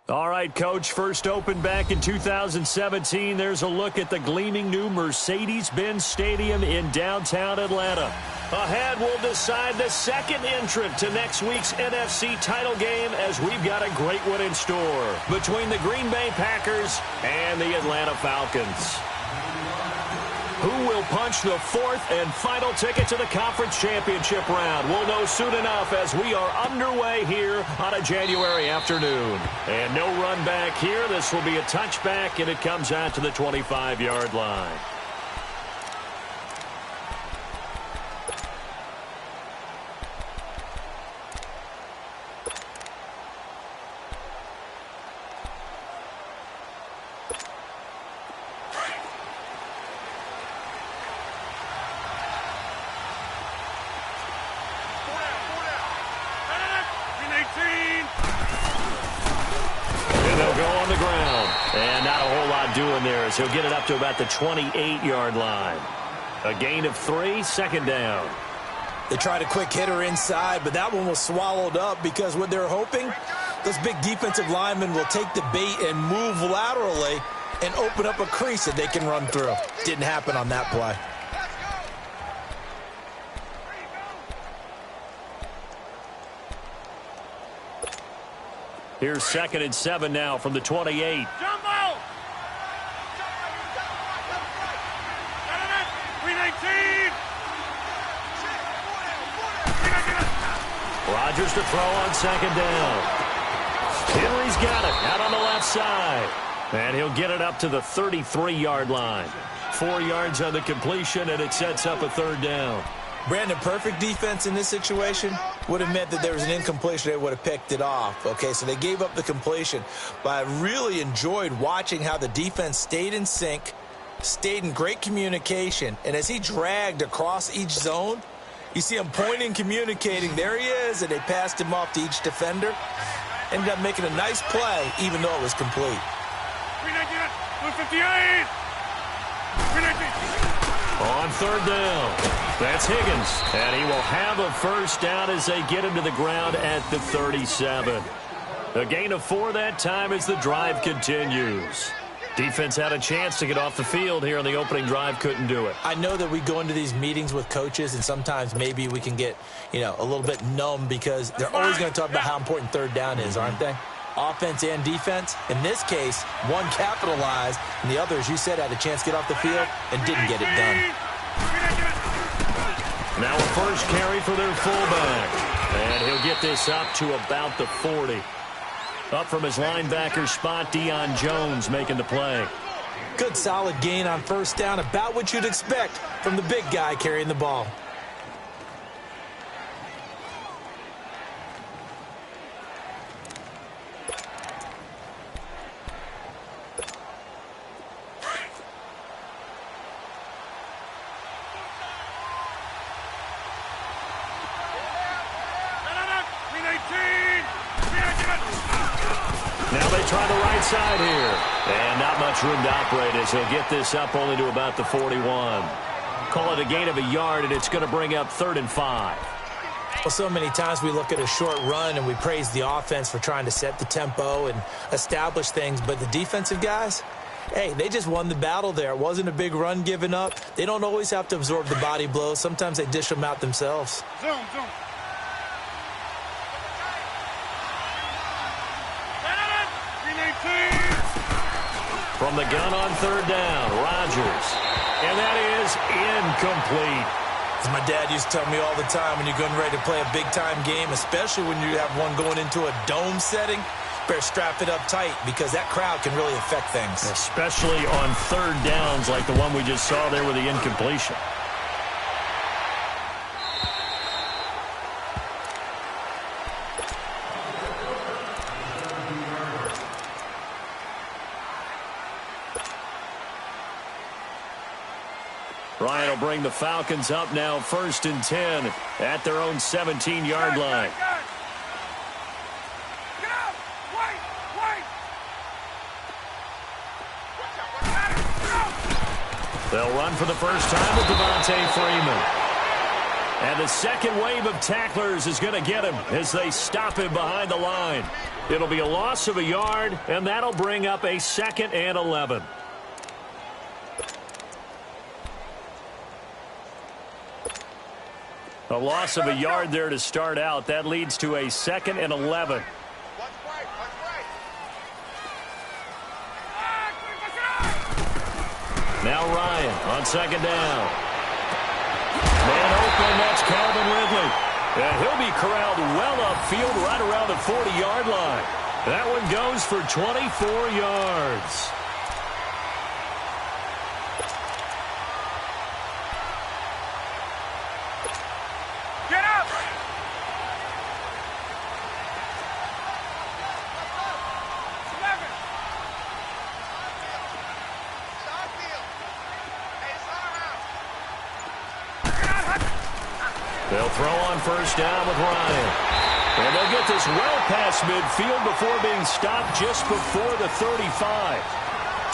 All right, Coach, first opened back in 2017. There's a look at the gleaming new Mercedes-Benz Stadium in downtown Atlanta. Ahead, we'll decide the second entrant to next week's NFC title game as we've got a great one in store between the Green Bay Packers and the Atlanta Falcons. Who will punch the fourth and final ticket to the conference championship round? We'll know soon enough as we are underway here on a January afternoon. And no run back here. This will be a touchback, and it comes out to the 25-yard line. He'll get it up to about the 28-yard line. A gain of 3, second down. They tried a quick hitter inside, but that one was swallowed up because what they're hoping, those big defensive linemen will take the bait and move laterally and open up a crease that they can run through. Didn't happen on that play. Here's 2nd and 7 now from the 28. Rodgers to throw on 2nd down. Henry's got it out on the left side. And he'll get it up to the 33-yard line. 4 yards on the completion, and it sets up a 3rd down. Brandon, perfect defense in this situation would have meant that there was an incompletion. They would have picked it off. Okay, so they gave up the completion. But I really enjoyed watching how the defense stayed in sync, stayed in great communication, and as he dragged across each zone, you see him pointing, communicating. There he is, and they passed him off to each defender. Ended up making a nice play, even though it was complete. 358. On 3rd down, that's Higgins. And he will have a first down as they get him to the ground at the 37. A gain of 4 that time as the drive continues. Defense had a chance to get off the field here on the opening drive, couldn't do it. I know that we go into these meetings with coaches, and sometimes maybe we can get, a little bit numb because they're always going to talk about how important 3rd down is, aren't they? Offense and defense. In this case, one capitalized, and the other, as you said, had a chance to get off the field and didn't get it done. Now a first carry for their fullback, and he'll get this up to about the 40. Up from his linebacker spot, Deion Jones making the play. Good solid gain on 1st down, about what you'd expect from the big guy carrying the ball. Try the right side here. And not much room to operate as he'll get this up only to about the 41. Call it a gain of a yard, and it's going to bring up 3rd and 5. Well, so many times we look at a short run and we praise the offense for trying to set the tempo and establish things. But the defensive guys, hey, they just won the battle there. It wasn't a big run given up. They don't always have to absorb the body blows. Sometimes they dish them out themselves. Zoom. From the gun on 3rd down, Rodgers. And that is incomplete. As my dad used to tell me all the time, when you're getting ready to play a big-time game, especially when you have one going into a dome setting, better strap it up tight because that crowd can really affect things. Especially on 3rd downs like the one we just saw there with the incompletion. Ryan will bring the Falcons up now 1st and 10 at their own 17-yard line. They'll run for the first time with Devontae Freeman. And the second wave of tacklers is going to get him as they stop him behind the line. It'll be a loss of a yard, and that'll bring up a 2nd and 11. A loss of a yard there to start out. That leads to a 2nd and 11. Now Ryan on 2nd down. Man open, that's Calvin Ridley. And he'll be corralled well upfield right around the 40-yard line. That one goes for 24 yards. Get up! They'll throw on 1st down with Ryan. And they'll get this well past midfield before being stopped just before the 35.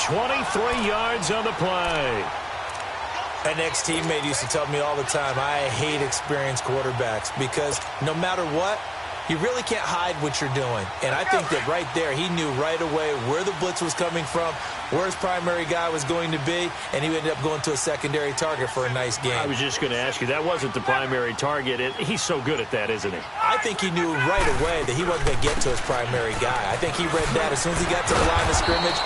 23 yards on the play. An ex-teammate used to tell me all the time, I hate experienced quarterbacks because no matter what, you really can't hide what you're doing. And I think that right there, he knew right away where the blitz was coming from, where his primary guy was going to be, and he ended up going to a secondary target for a nice game. I was just going to ask you, that wasn't the primary target. He's so good at that, isn't he? I think he knew right away that he wasn't going to get to his primary guy. I think he read that as soon as he got to the line of scrimmage,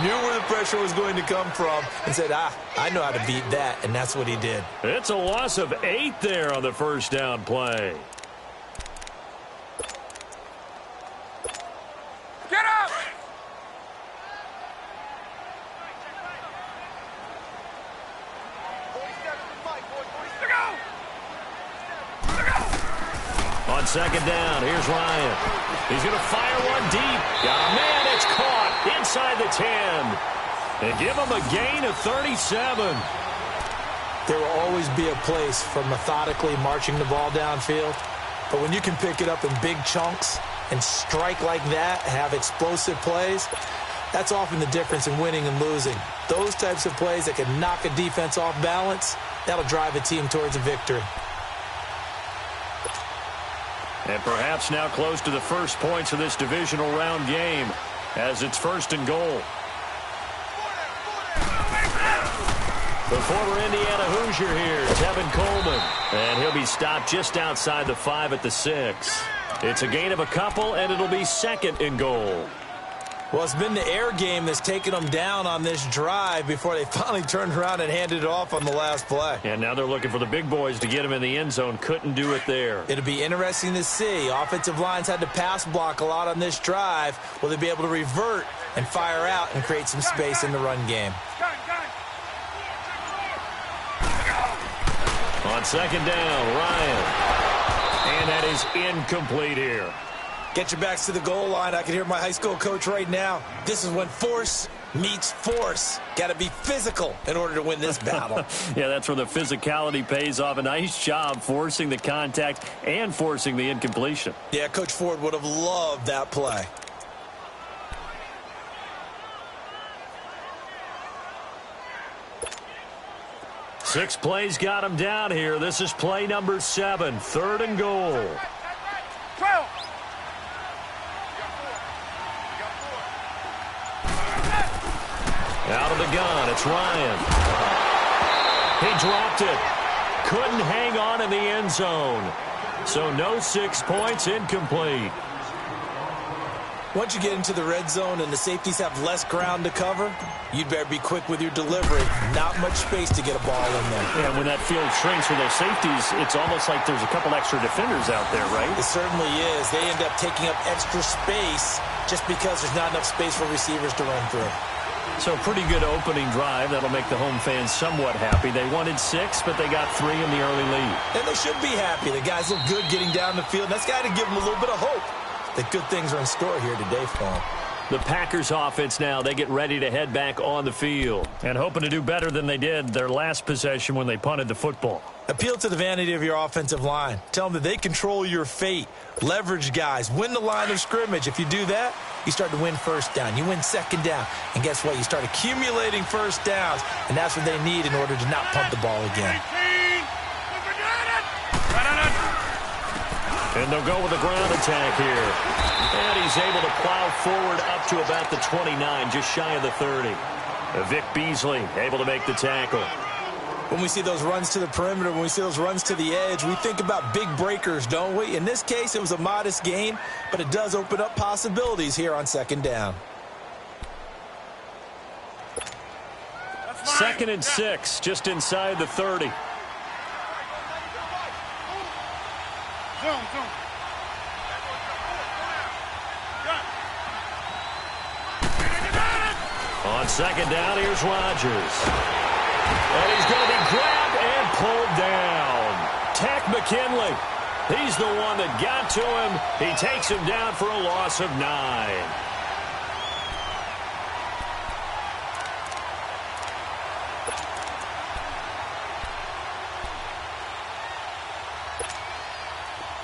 knew where the pressure was going to come from, and said, I know how to beat that, and that's what he did. It's a loss of 8 there on the 1st down play. Get up! On 2nd down, here's Ryan. He's going to fire one deep. Got a man, it's caught inside the 10. And give him a gain of 37. There will always be a place for methodically marching the ball downfield. But when you can pick it up in big chunks and strike like that, have explosive plays, that's often the difference in winning and losing. Those types of plays that can knock a defense off balance, that'll drive a team towards a victory. And perhaps now close to the first points of this divisional round game as it's 1st and goal. The former Indiana Hoosier here, Tevin Coleman. And he'll be stopped just outside the 5 at the 6. It's a gain of a couple, and it'll be 2nd and goal. Well, it's been the air game that's taken them down on this drive before they finally turned around and handed it off on the last play. And now they're looking for the big boys to get him in the end zone. Couldn't do it there. It'll be interesting to see. Offensive lines had to pass block a lot on this drive. Will they be able to revert and fire out and create some space in the run game? On 2nd down, Ryan. And that is incomplete here. Get your backs to the goal line. I can hear my high school coach right now. This is when force meets force. Got to be physical in order to win this battle. Yeah, that's where the physicality pays off. A nice job forcing the contact and forcing the incompletion. Yeah, Coach Ford would have loved that play. Six plays got him down here. This is play number 7, 3rd and goal. 12. Out of the gun, it's Ryan. He dropped it. Couldn't hang on in the end zone. So no 6 points, incomplete. Once you get into the red zone and the safeties have less ground to cover, you'd better be quick with your delivery. Not much space to get a ball in there. Yeah, when that field shrinks for those safeties, it's almost like there's a couple extra defenders out there, right? It certainly is. They end up taking up extra space just because there's not enough space for receivers to run through. So pretty good opening drive. That'll make the home fans somewhat happy. They wanted 6, but they got 3 in the early lead. And they should be happy. The guys look good getting down the field. That's got to give them a little bit of hope that good things are in store here today for them. The Packers offense now, they get ready to head back on the field and hoping to do better than they did their last possession when they punted the football. Appeal to the vanity of your offensive line. Tell them that they control your fate. Leverage guys. Win the line of scrimmage. If you do that, you start to win 1st down. You win 2nd down. And guess what? You start accumulating 1st downs. And that's what they need in order to not punt the ball again. And they'll go with a ground attack here. And he's able to plow forward up to about the 29, just shy of the 30. Vic Beasley able to make the tackle. When we see those runs to the perimeter, when we see those runs to the edge, we think about big breakers, don't we? In this case, it was a modest gain, but it does open up possibilities here on second down. 2nd and 6, just inside the 30. On second down, here's Rodgers. And he's going to be grabbed and pulled down. Tack McKinley. He's the one that got to him. He takes him down for a loss of 9.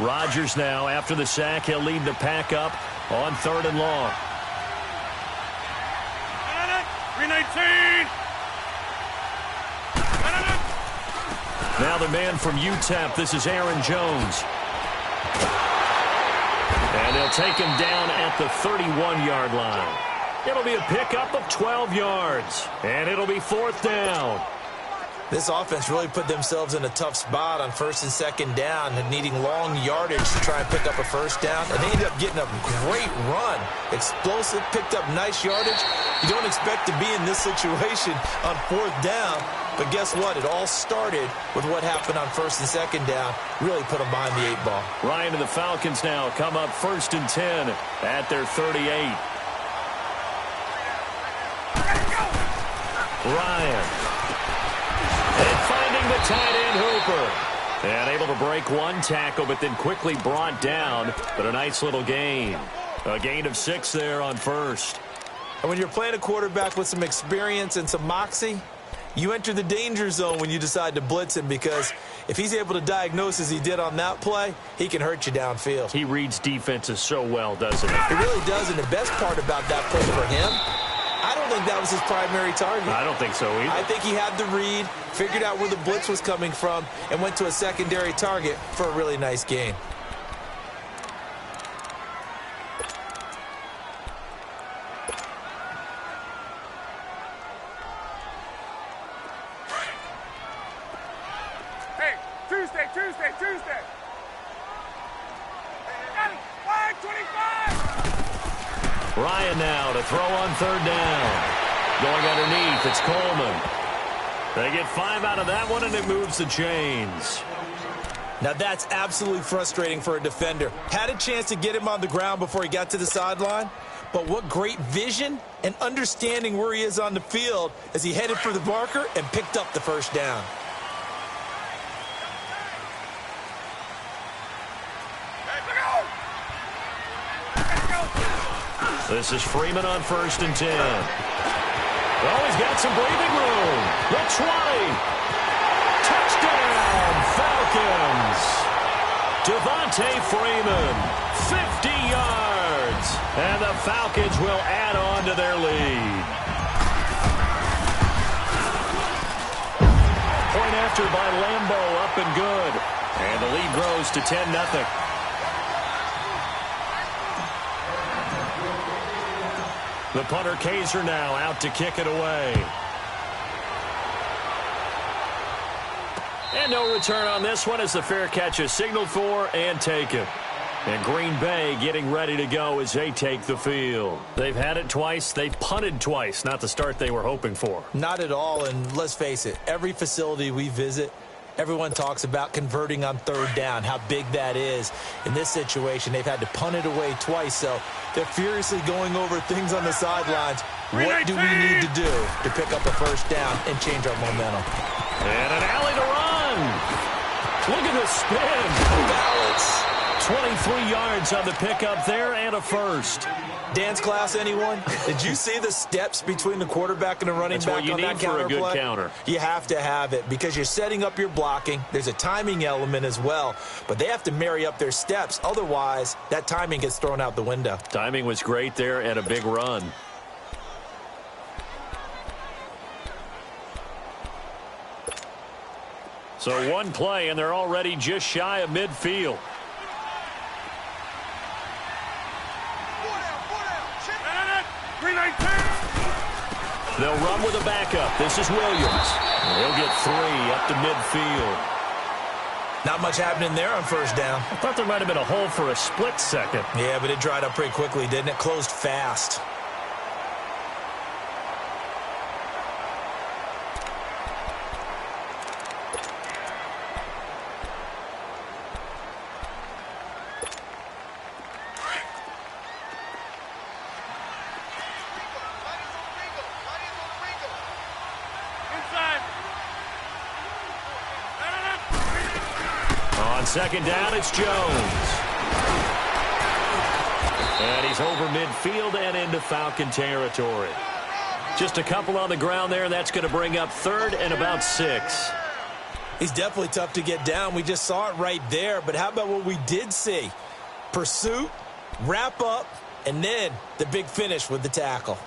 Rodgers now, after the sack, he'll lead the pack up on 3rd and long. 319. Now the man from UTEP, this is Aaron Jones. And they'll take him down at the 31-yard line. It'll be a pickup of 12 yards. And it'll be 4th down. This offense really put themselves in a tough spot on 1st and 2nd down and needing long yardage to try and pick up a 1st down. And they ended up getting a great run. Explosive, picked up nice yardage. You don't expect to be in this situation on 4th down. But guess what? It all started with what happened on 1st and 2nd down. Really put them behind the 8 ball. Ryan and the Falcons now come up 1st and 10 at their 38. Ryan. And finding the tight end Hooper. And able to break one tackle, but then quickly brought down. But a nice little gain. A gain of 6 there on 1st. And when you're playing a quarterback with some experience and some moxie, you enter the danger zone when you decide to blitz him, because if he's able to diagnose as he did on that play, he can hurt you downfield. He reads defenses so well, doesn't he? He really does, and the best part about that play for him, I don't think that was his primary target. I don't think so either. I think he had the read, figured out where the blitz was coming from, and went to a secondary target for a really nice gain. Hey, Tuesday. Got it. 525. Ryan now to throw on 3rd down. Going underneath, it's Coleman. They get 5 out of that one, and it moves the chains. Now that's absolutely frustrating for a defender. Had a chance to get him on the ground before he got to the sideline, but what great vision and understanding where he is on the field as he headed for the marker and picked up the 1st down. This is Freeman on 1st and 10. Oh, he's got some breathing room. The 20. Touchdown, Falcons. Devontae Freeman, 50 yards. And the Falcons will add on to their lead. Point after by Lambeau, up and good. And the lead grows to 10-0. The punter Kaiser now out to kick it away. And no return on this one as the fair catch is signaled for and taken. And Green Bay getting ready to go as they take the field. They've had it twice. They've punted twice. Not the start they were hoping for. Not at all, and let's face it, every facility we visit, everyone talks about converting on 3rd down, how big that is. In this situation, they've had to punt it away twice, so they're furiously going over things on the sidelines. What do we need to do to pick up a 1st down and change our momentum? And an alley to run. Look at the spin. Balance. 23 yards on the pickup there and a 1st. Dance class, anyone? Did you see the steps between the quarterback and the running back on that counter play? That's what you need for a good counter. You have to have it because you're setting up your blocking. There's a timing element as well, but they have to marry up their steps. Otherwise, that timing gets thrown out the window. Timing was great there and a big run. So one play, and they're already just shy of midfield. 319. They'll run with a backup. This is Williams. He'll get 3 up to midfield. Not much happening there on first down. I thought there might have been a hole for a split second. Yeah, but it dried up pretty quickly, didn't it? Closed fast. On second down, it's Jones. And he's over midfield and into Falcon territory. Just a couple on the ground there, and that's going to bring up 3rd and about 6. He's definitely tough to get down. We just saw it right there. But how about what we did see? Pursuit, wrap up, and then the big finish with the tackle.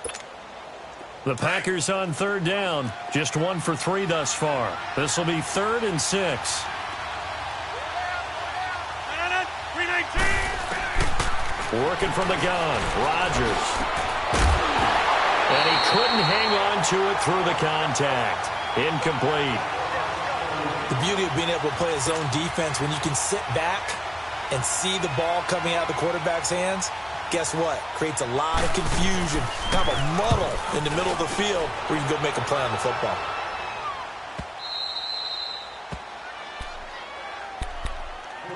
The Packers on 3rd down. Just 1 for 3 thus far. This will be 3rd and 6. Working from the gun, Rodgers. And he couldn't hang on to it through the contact. Incomplete. The beauty of being able to play a zone defense when you can sit back and see the ball coming out of the quarterback's hands, guess what? Creates a lot of confusion, kind of a muddle in the middle of the field where you can go make a play on the football.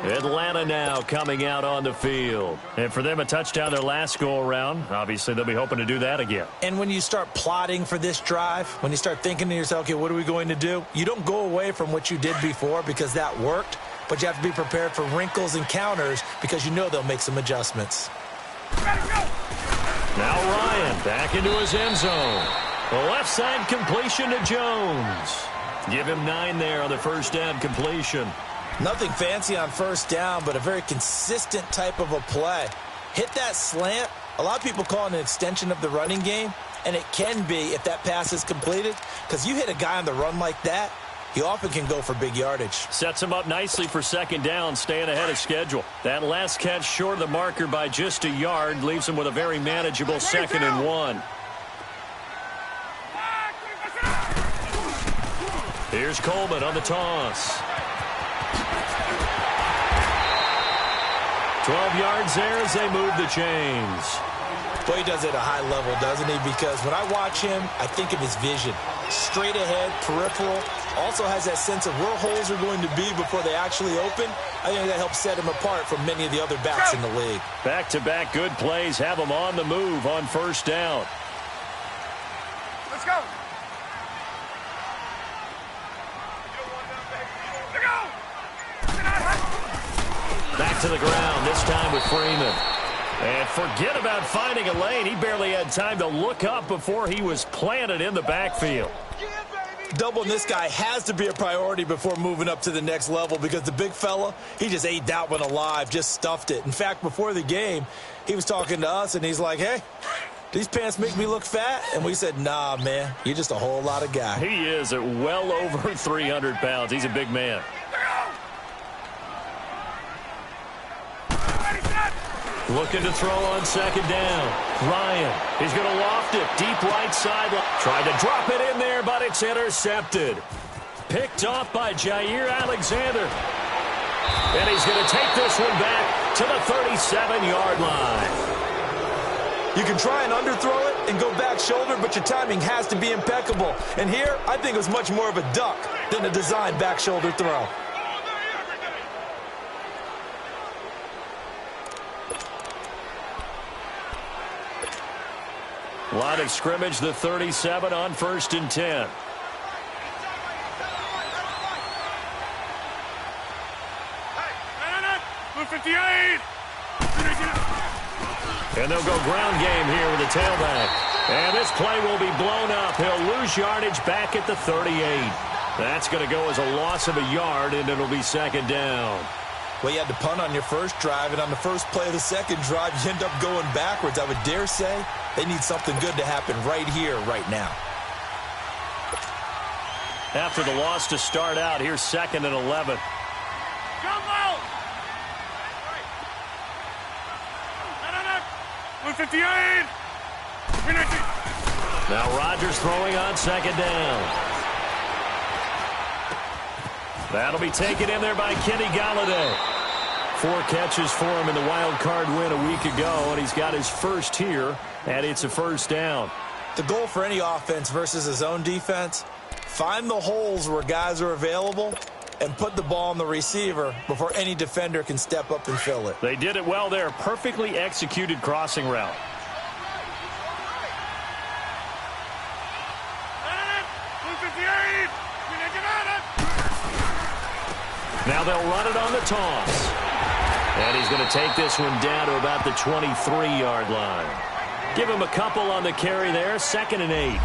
Atlanta now coming out on the field. And for them, a touchdown their last go-around. Obviously, they'll be hoping to do that again. And when you start plotting for this drive, when you start thinking to yourself, okay, what are we going to do? You don't go away from what you did before because that worked, but you have to be prepared for wrinkles and counters because you know they'll make some adjustments. Now Ryan back into his end zone. The left side completion to Jones. Give him 9 there on the first down completion. Nothing fancy on first down, but a very consistent type of a play. Hit that slant. A lot of people call it an extension of the running game, and it can be if that pass is completed, because you hit a guy on the run like that, he often can go for big yardage. Sets him up nicely for second down, staying ahead of schedule. That last catch short of the marker by just a yard leaves him with a very manageable 2nd and 1. Here's Coleman on the toss. 12 yards there as they move the chains. Well, he does it at a high level, doesn't he? Because when I watch him, I think of his vision. Straight ahead, peripheral. Also has that sense of where holes are going to be before they actually open. I think that helps set him apart from many of the other backs in the league. Back-to-back good plays have him on the move on first down. Let's go. Back to the ground, this time with Freeman. And forget about finding a lane. He barely had time to look up before he was planted in the backfield. Doubling this guy has to be a priority before moving up to the next level because the big fella, he just ate that one alive, just stuffed it. In fact, before the game, he was talking to us, and he's like, hey, these pants make me look fat? And we said, nah, man, you're just a whole lot of guy. He is at well over 300 pounds. He's a big man. Looking to throw on second down. Ryan, he's going to loft it. Deep right sideline. Tried to drop it in there, but it's intercepted. Picked off by Jair Alexander. And he's going to take this one back to the 37-yard line. You can try and underthrow it and go back shoulder, but your timing has to be impeccable. And here, I think it was much more of a duck than a designed back shoulder throw. Line of scrimmage, the 37 on 1st and 10. Blue 58. And they'll go ground game here with the tailback. And this play will be blown up. He'll lose yardage back at the 38. That's going to go as a loss of a yard, and it'll be second down. Well, you had to punt on your first drive, and on the first play of the second drive, you end up going backwards. I would dare say they need something good to happen right here, right now. After the loss to start out, here's 2nd and 11. Jumbo! Blue 58. Now Rodgers throwing on second down. That'll be taken in there by Kenny Golladay. 4 catches for him in the wild card win a week ago, and he's got his first here, and it's a first down. The goal for any offense versus his own defense, find the holes where guys are available and put the ball on the receiver before any defender can step up and fill it. They did it well there. Perfectly executed crossing route. Now they'll run it on the toss. And he's going to take this one down to about the 23-yard line. Give him a couple on the carry there. 2nd and 8.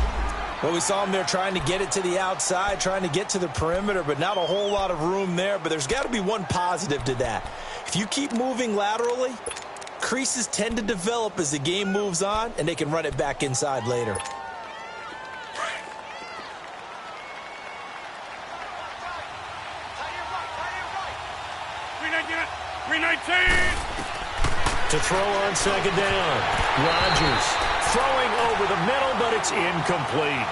Well, we saw him there trying to get it to the outside, trying to get to the perimeter, but not a whole lot of room there. But there's got to be one positive to that. If you keep moving laterally, creases tend to develop as the game moves on, and they can run it back inside later. To throw on second down. Rodgers throwing over the middle, but it's incomplete.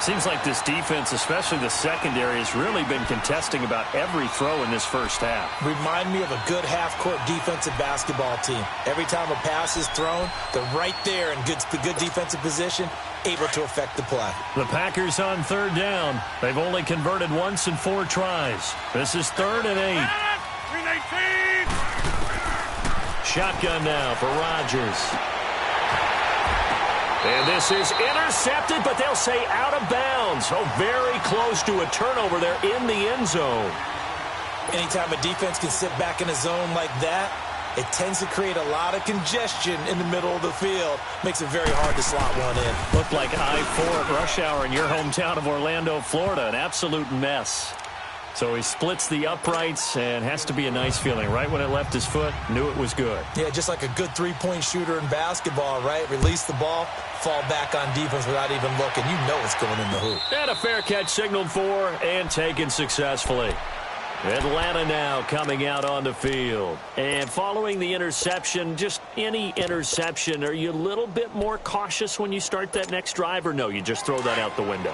Seems like this defense, especially the secondary, has really been contesting about every throw in this first half. Remind me of a good half-court defensive basketball team. Every time a pass is thrown, they're right there in good defensive position, able to affect the play. The Packers on 3rd down. They've only converted once in 4 tries. This is 3rd and 8. Shotgun now for Rodgers. And this is intercepted, but they'll say out of bounds. Oh, very close to a turnover there in the end zone. Anytime a defense can sit back in a zone like that, it tends to create a lot of congestion in the middle of the field. Makes it very hard to slot one in. Looked like I-4 at rush hour in your hometown of Orlando, Florida. An absolute mess. So he splits the uprights, and has to be a nice feeling. Right when it left his foot, knew it was good. Yeah, just like a good three-point shooter in basketball, right? Release the ball, fall back on defense without even looking. You know it's going in the hoop. And a fair catch signaled for and taken successfully. Atlanta now coming out on the field. And following the interception, just any interception, are you a little bit more cautious when you start that next drive, or no, you just throw that out the window?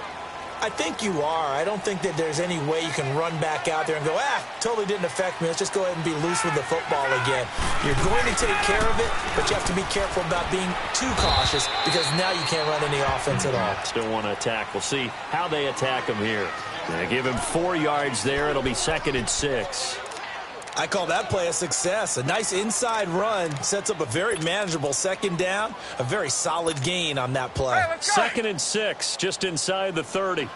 I think you are. I don't think that there's any way you can run back out there and go, totally didn't affect me. Let's just go ahead and be loose with the football again. You're going to take care of it, but you have to be careful about being too cautious because now you can't run any offense at all. Still want to attack. We'll see how they attack him here. They give him 4 yards there. It'll be 2nd and 6. I call that play a success. A nice inside run sets up a very manageable 2nd down. A very solid gain on that play. Hey, 2nd and 6, just inside the 30. 11.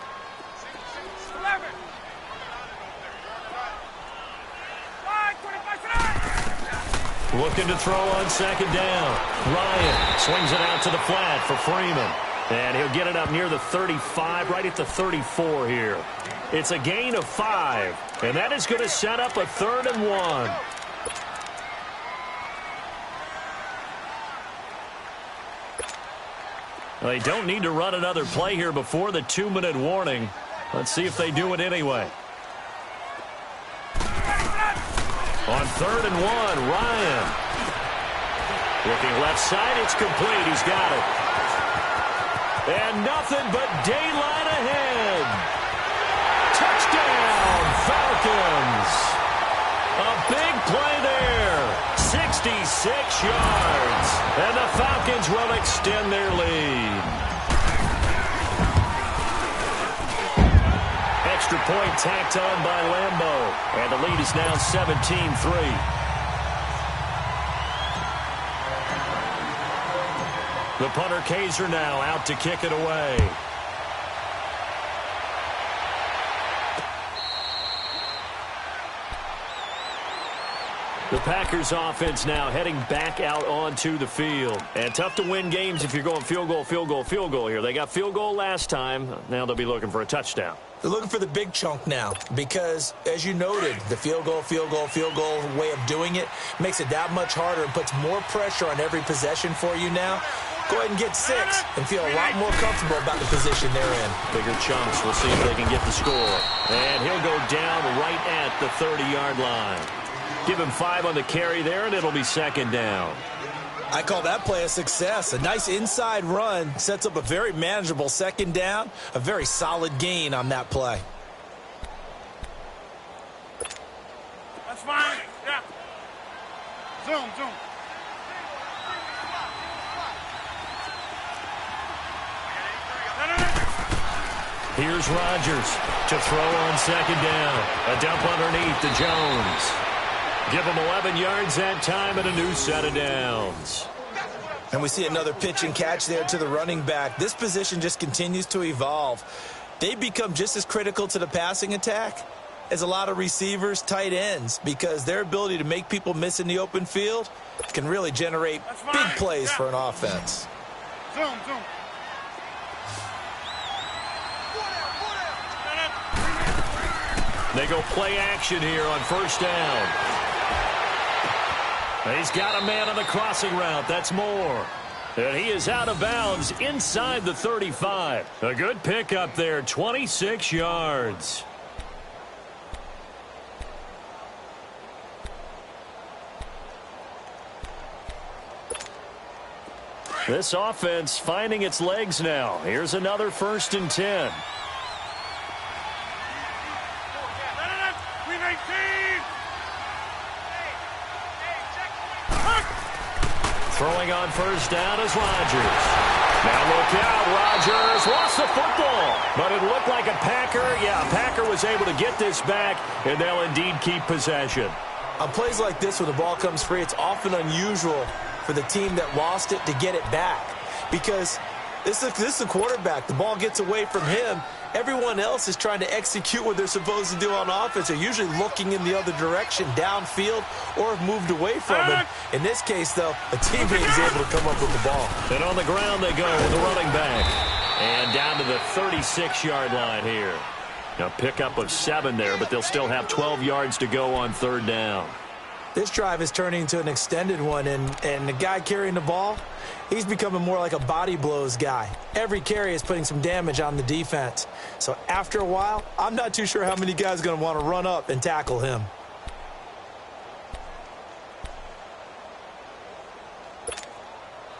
5, 25, Looking to throw on 2nd down. Ryan swings it out to the flat for Freeman. And he'll get it up near the 35, right at the 34 here. It's a gain of 5, and that is going to set up a 3rd and 1. They don't need to run another play here before the 2-minute warning. Let's see if they do it anyway. On 3rd and 1, Ryan. Looking left side, it's complete. He's got it. And nothing but daylight ahead. Touchdown, Falcons. A big play there. 66 yards. And the Falcons will extend their lead. Extra point tacked on by Lambeau. And the lead is now 17-3. The punter Kaiser now out to kick it away. The Packers offense now heading back out onto the field. And tough to win games if you're going field goal, field goal, field goal here. They got field goal last time. Now they'll be looking for a touchdown. They're looking for the big chunk now because, as you noted, the field goal way of doing it makes it that much harder and puts more pressure on every possession for you now. Go ahead and get 6 and feel a lot more comfortable about the position they're in. Bigger chunks. We'll see if they can get the score. And he'll go down right at the 30-yard line. Give him 5 on the carry there, and it'll be 2nd down. I call that play a success. A nice inside run sets up a very manageable second down, a very solid gain on that play. That's fine. Yeah. Zoom, zoom. Here's Rodgers to throw on second down. A dump underneath to Jones. Give him 11 yards that time and a new set of downs. And we see another pitch and catch there to the running back. This position just continues to evolve. They become just as critical to the passing attack as a lot of receivers, tight ends, because their ability to make people miss in the open field can really generate big plays for an offense. Zoom, zoom. They go play action here on first down. He's got a man on the crossing route. That's Moore. And he is out of bounds inside the 35. A good pickup there, 26 yards. This offense finding its legs now. Here's another 1st and 10. Throwing on first down is Rodgers. Now look out, Rodgers lost the football, but it looked like a Packer. Yeah, Packer was able to get this back, and they'll indeed keep possession. On plays like this, when the ball comes free, it's often unusual for the team that lost it to get it back, because this is the quarterback. The ball gets away from him. Everyone else is trying to execute what they're supposed to do on offense. They're usually looking in the other direction, downfield, or have moved away from him. In this case, though, a teammate is able to come up with the ball. And on the ground they go with the running back. And down to the 36-yard line here. Now pickup of 7 there, but they'll still have 12 yards to go on 3rd down. This drive is turning into an extended one, and the guy carrying the ball, he's becoming more like a body blows guy. Every carry is putting some damage on the defense. So after a while, I'm not too sure how many guys are going to want to run up and tackle him.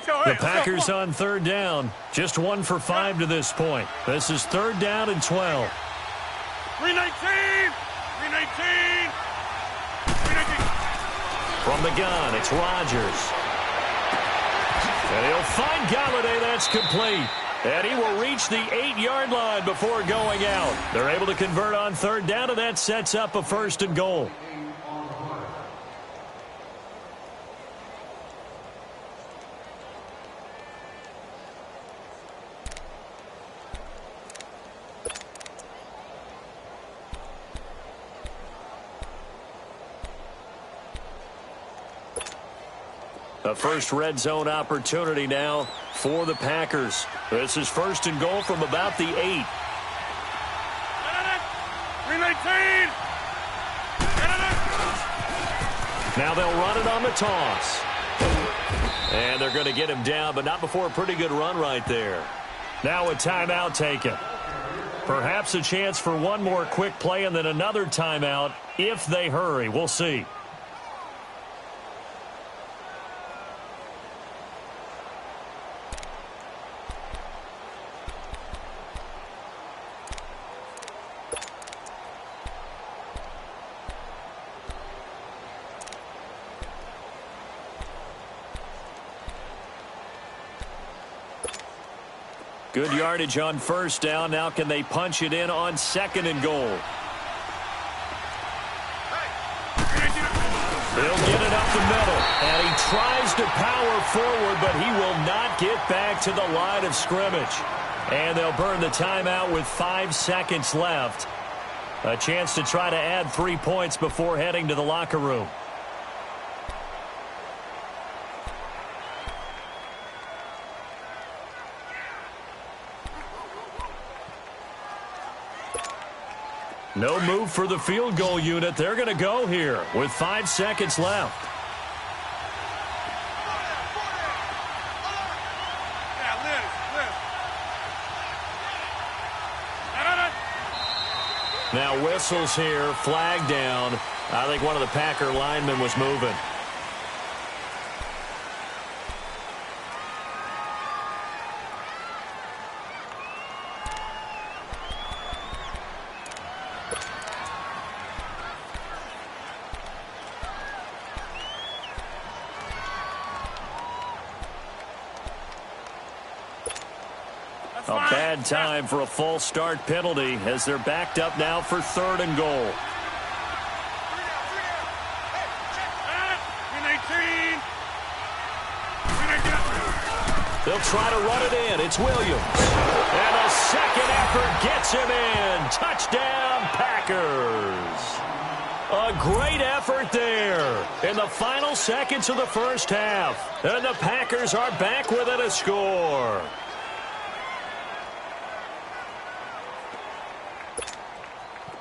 The Packers on 3rd down. Just 1 for 5 to this point. This is 3rd down and 12. 319! 319! 319! From the gun, it's Rodgers. And he'll find Galladay. That's complete. And he will reach the 8-yard line before going out. They're able to convert on 3rd down, and that sets up a 1st and goal. A first red zone opportunity now for the Packers. This is 1st and goal from about the 8. 319! Now they'll run it on the toss. And they're going to get him down, but not before a pretty good run right there. Now a timeout taken. Perhaps a chance for one more quick play and then another timeout if they hurry. We'll see. Good yardage on 1st down. Now can they punch it in on 2nd and goal? He'll get it up the middle. And he tries to power forward, but he will not get back to the line of scrimmage. And they'll burn the timeout with 5 seconds left. A chance to try to add 3 points before heading to the locker room. No move for the field goal unit. They're going to go here with 5 seconds left. Now whistles here, flag down. I think one of the Packer linemen was moving. A bad time for a false start penalty as they're backed up now for 3rd and goal. They'll try to run it in. It's Williams. And a second effort gets him in. Touchdown, Packers. A great effort there in the final seconds of the first half. And the Packers are back within a score.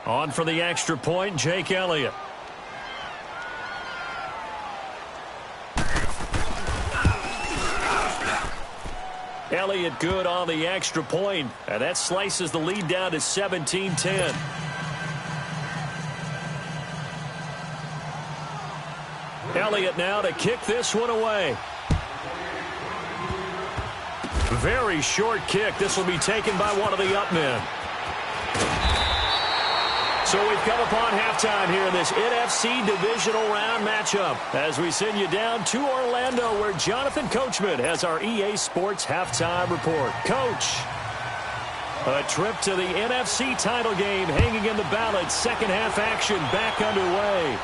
On for the extra point, Jake Elliott. Elliott good on the extra point, and that slices the lead down to 17-10. Elliott now to kick this one away. Very short kick. This will be taken by one of the up men. So we've come upon halftime here in this NFC divisional round matchup as we send you down to Orlando where Jonathan Coachman has our EA Sports halftime report. Coach, a trip to the NFC title game hanging in the balance. Second half action back underway.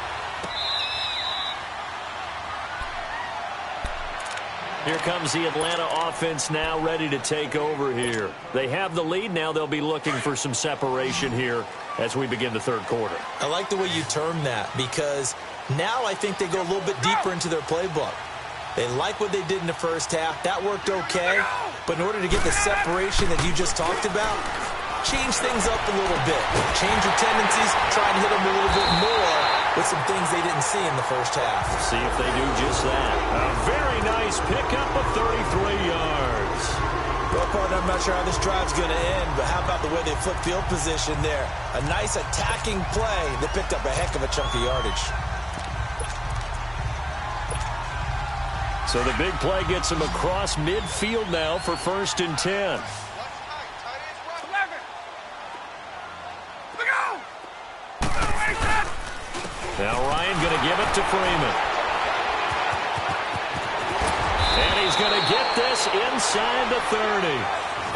Here comes the Atlanta offense now ready to take over here. They have the lead. Now they'll be looking for some separation here as we begin the third quarter. I like the way you term that because now I think they go a little bit deeper into their playbook. They like what they did in the first half. That worked okay. But in order to get the separation that you just talked about, change things up a little bit. Change your tendencies. Try and hit them a little bit more with some things they didn't see in the first half. We'll see if they do just that. A very nice pickup of 33 yards. Well, partner, I'm not sure how this drive's going to end, but how about the way they flip field position there? A nice attacking play that picked up a heck of a chunk of yardage. So the big play gets him across midfield now for 1st and 10. Now Ryan going to give it to Freeman. And he's going to get this inside the 30.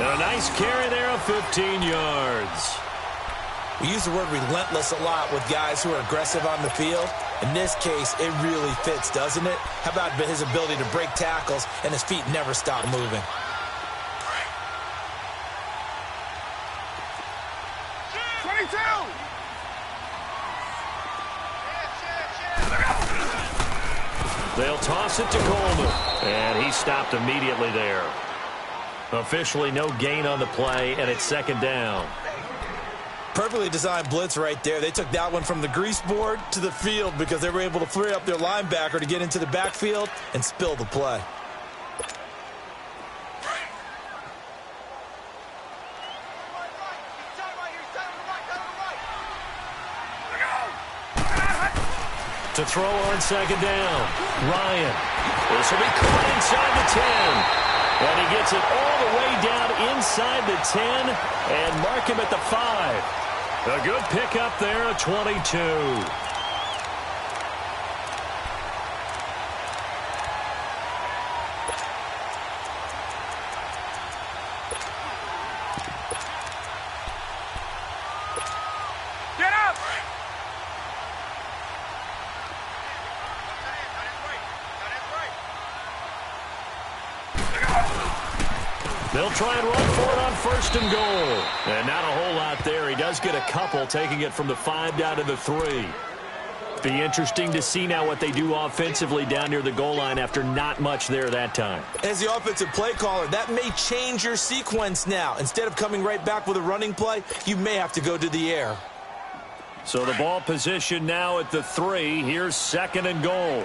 And a nice carry there of 15 yards. We use the word relentless a lot with guys who are aggressive on the field. In this case, it really fits, doesn't it? How about his ability to break tackles and his feet never stop moving? They'll toss it to Coleman. And he stopped immediately there. Officially no gain on the play, and it's 2nd down. Perfectly designed blitz right there. They took that one from the grease board to the field because they were able to free up their linebacker to get into the backfield and spill the play. To throw on 2nd down. Ryan. This will be caught inside the 10. And he gets it all the way down inside the 10 and mark him at the 5. A good pickup there at 22. They'll try and run for it on 1st and goal. And not a whole lot there. He does get a couple, taking it from the 5 down to the 3. Be interesting to see now what they do offensively down near the goal line after not much there that time. As the offensive play caller, that may change your sequence now. Instead of coming right back with a running play, you may have to go to the air. So the ball position now at the 3. Here's 2nd and goal.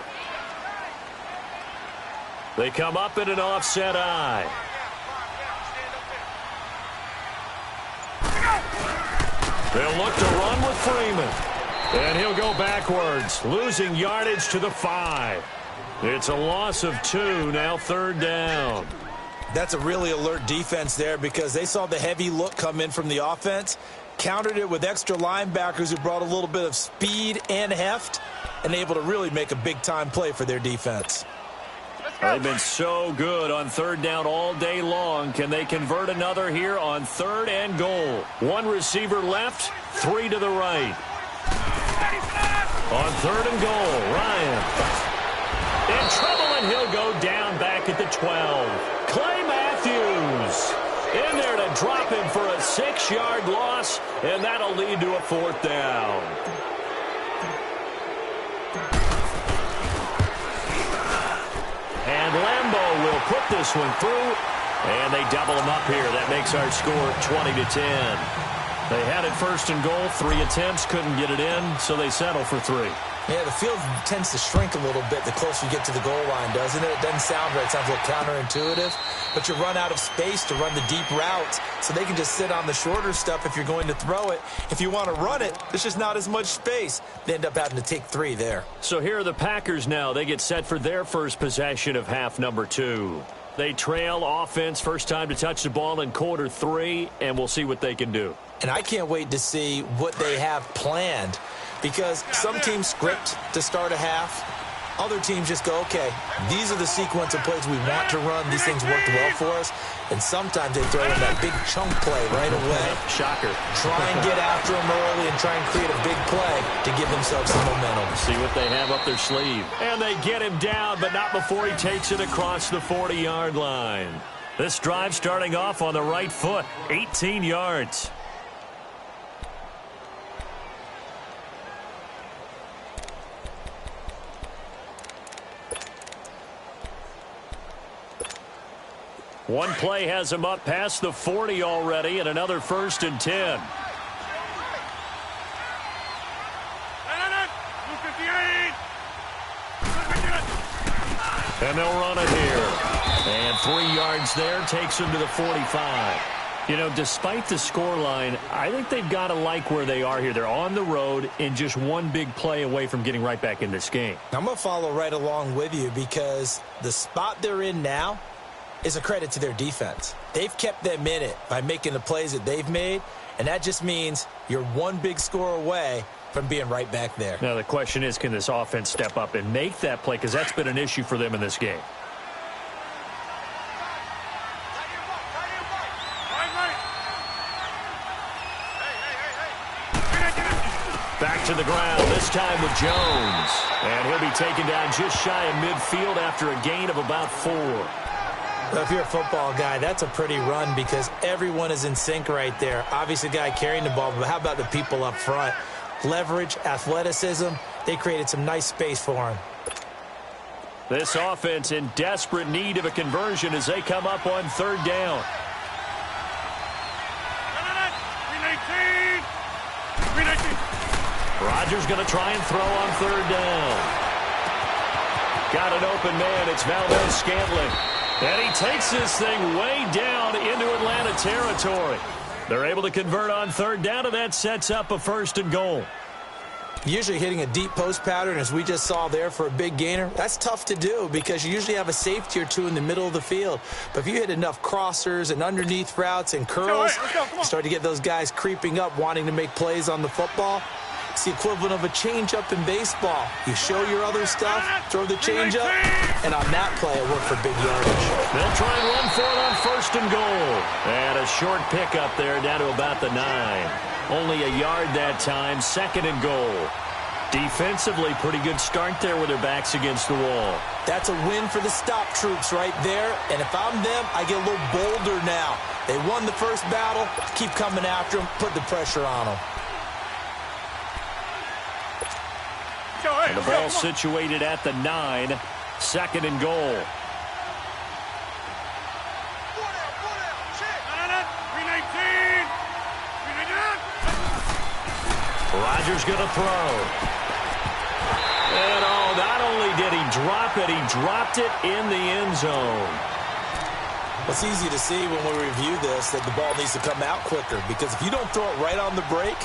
They come up in an offset eye. They'll look to run with Freeman. And he'll go backwards, losing yardage to the 5. It's a loss of 2, now 3rd down. That's a really alert defense there because they saw the heavy look come in from the offense, countered it with extra linebackers who brought a little bit of speed and heft, and able to really make a big-time play for their defense. Let's They've been so good on third down all day long. Can they convert another here on 3rd and goal? One receiver left, 3 to the right. On 3rd and goal, Ryan. In trouble, and he'll go down back at the 12. Clay Matthews in there to drop him for a 6-yard loss, and that'll lead to a 4th down. And Lambeau will put this one through, and they double him up here. That makes our score 20-10. They had it 1st and goal, 3 attempts, couldn't get it in, so they settle for 3. Yeah, the field tends to shrink a little bit the closer you get to the goal line, doesn't it? It doesn't sound right. It sounds a little counterintuitive. But you run out of space to run the deep routes, so they can just sit on the shorter stuff if you're going to throw it. If you want to run it, there's just not as much space. They end up having to take 3 there. So here are the Packers now. They get set for their first possession of half number 2. They trail offense, first time to touch the ball in quarter 3, and we'll see what they can do. And I can't wait to see what they have planned, because some teams script to start a half. Other teams just go, okay, these are the sequence of plays we want to run. These things worked well for us. And sometimes they throw in that big chunk play right away. Shocker. Try and get after them early and try and create a big play to give themselves some momentum. See what they have up their sleeve. And they get him down, but not before he takes it across the 40-yard line. This drive starting off on the right foot, 18 yards. One play has him up past the 40 already, and another 1st and 10. And they'll run it here. And 3 yards there takes him to the 45. You know, despite the scoreline, I think they've got to like where they are here. They're on the road and just one big play away from getting right back in this game. I'm going to follow right along with you, because the spot they're in now is a credit to their defense. They've kept them in it by making the plays that they've made, and that just means you're one big score away from being right back there. Now the question is, can this offense step up and make that play, because that's been an issue for them in this game. Back to the ground, this time with Jones. And he'll be taken down just shy of midfield after a gain of about 4. Well, if you're a football guy, that's a pretty run, because everyone is in sync right there. Obviously, the guy carrying the ball, but how about the people up front? Leverage, athleticism, they created some nice space for him. This offense in desperate need of a conversion as they come up on 3rd down. Rodgers going to try and throw on 3rd down. Got an open man. It's Valdez-Scantling. And he takes this thing way down into Atlanta territory. They're able to convert on 3rd down, and that sets up a 1st and goal. Usually hitting a deep post pattern, as we just saw there, for a big gainer, that's tough to do, because you usually have a safety or two in the middle of the field. But if you hit enough crossers and underneath routes and curls, you start to get those guys creeping up, wanting to make plays on the football. It's the equivalent of a change-up in baseball. You show your other stuff, throw the change-up, and on that play, it worked for big yardage. They'll try and run for it on 1st and goal. And a short pickup there down to about the 9. Only a yard that time, 2nd and goal. Defensively, pretty good start there with their backs against the wall. That's a win for the stop troops right there. And if I'm them, I get a little bolder now. They won the first battle. Keep coming after them. Put the pressure on them. And the ball situated at the 9, 2nd and goal. Rodgers going to throw. And not only did he drop it, he dropped it in the end zone. It's easy to see when we review this that the ball needs to come out quicker, because if you don't throw it right on the break,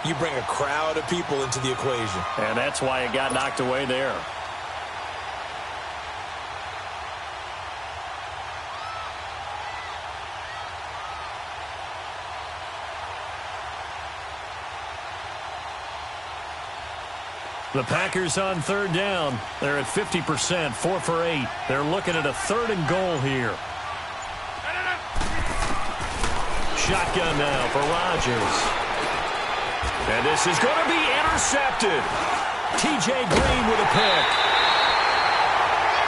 you bring a crowd of people into the equation. And that's why it got knocked away there. The Packers on third down. They're at 50%, 4 for 8. They're looking at a 3rd and goal here. Shotgun now for Rodgers. And this is going to be intercepted. T.J. Green with a pick.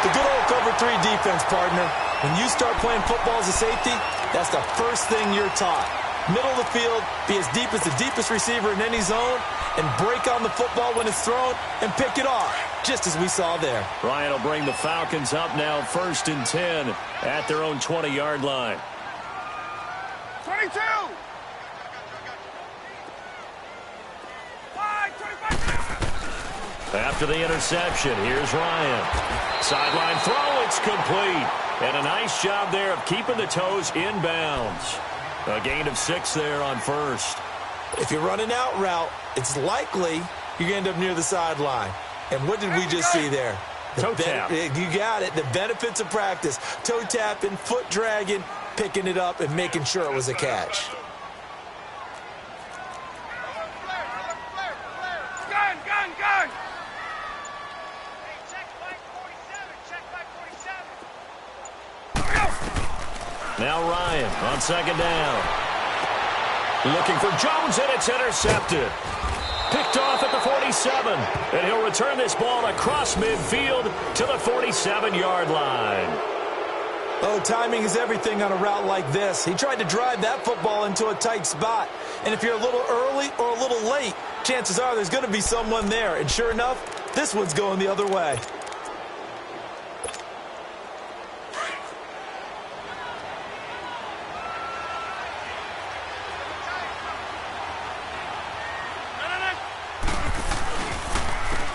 The good old cover 3 defense, partner. When you start playing football as a safety, that's the first thing you're taught. Middle of the field, be as deep as the deepest receiver in any zone, and break on the football when it's thrown and pick it off, just as we saw there. Ryan will bring the Falcons up now 1st and 10 at their own 20-yard line. 22! 25! After the interception, here's Ryan. Sideline throw, it's complete. And a nice job there of keeping the toes inbounds. A gain of 6 there on 1st. If you're running out route, it's likely you're going to end up near the sideline. And what did we just see there? Toe tap. You got it. The benefits of practice. Toe tapping, foot dragging, picking it up, and making sure it was a catch. Gun! Now Ryan on 2nd down. Looking for Jones, and it's intercepted. Picked off at the 47. And he'll return this ball across midfield to the 47-yard line. Oh, timing is everything on a route like this. He tried to drive that football into a tight spot. And if you're a little early or a little late, chances are there's going to be someone there. And sure enough, this one's going the other way.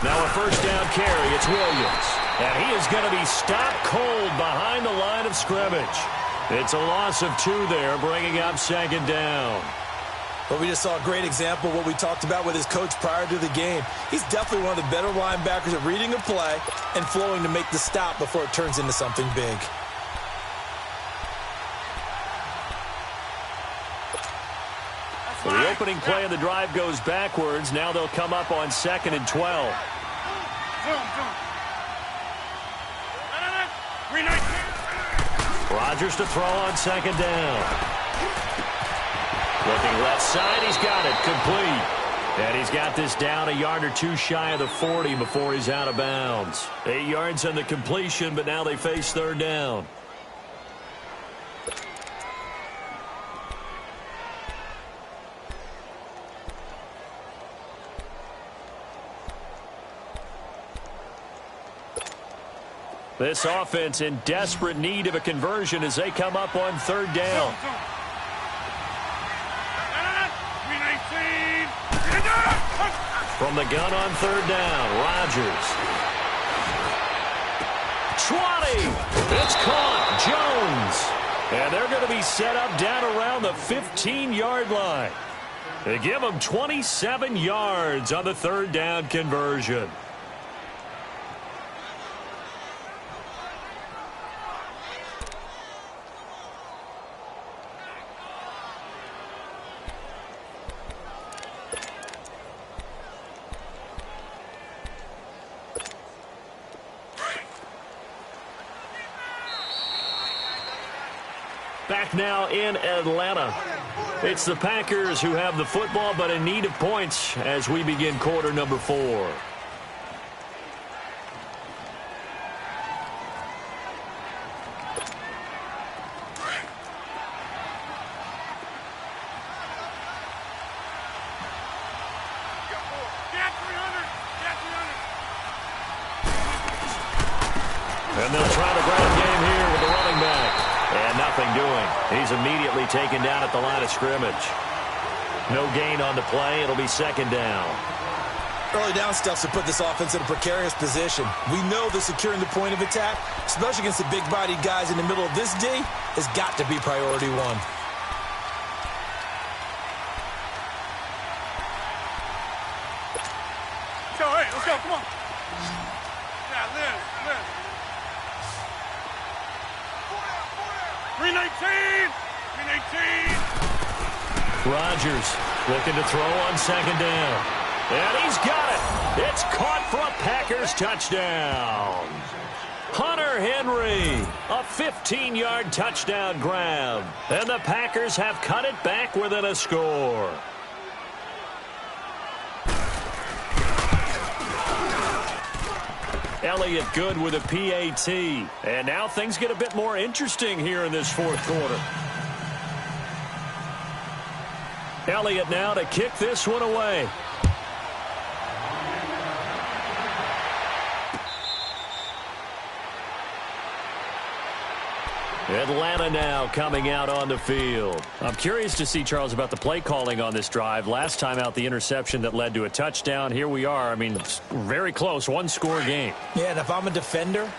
Now a 1st down carry. It's Williams. And he is going to be stopped cold behind the line of scrimmage. It's a loss of 2 there, bringing up 2nd down. But we just saw a great example of what we talked about with his coach prior to the game. He's definitely one of the better linebackers at reading a play and flowing to make the stop before it turns into something big. Well, the opening play of the drive goes backwards. Now they'll come up on 2nd and 12. Rodgers to throw on 2nd down. Looking left side, he's got it, complete. And he's got this down a yard or 2 shy of the 40 before he's out of bounds. 8 yards on the completion, but now they face 3rd down. This offense in desperate need of a conversion as they come up on 3rd down. From the gun on 3rd down, Rodgers. 20. It's caught. Jones. And they're going to be set up down around the 15-yard line. They give them 27 yards on the 3rd down conversion. Back now in Atlanta. It's the Packers who have the football, but in need of points as we begin quarter number 4. And they'll try the ground game here with the running back. And nothing doing. He's immediately taken down at the line of scrimmage. No gain on the play. It'll be 2nd down. Early down stuff to put this offense in a precarious position. We know that securing the point of attack, especially against the big-bodied guys in the middle of this D, has got to be priority 1. Let's go, hey, let's go, come on. Yeah, live. 319! 319! Rodgers looking to throw on 2nd down. And he's got it. It's caught for a Packers touchdown. Hunter Henry, a 15-yard touchdown grab. And the Packers have cut it back within a score. Elliott good with a PAT. And now things get a bit more interesting here in this fourth quarter. Elliott now to kick this one away. Atlanta now coming out on the field. I'm curious to see, Charles, about the play calling on this drive. Last time out, the interception that led to a touchdown. Here we are. I mean, very close, one-score game. Yeah, and if I'm a defender,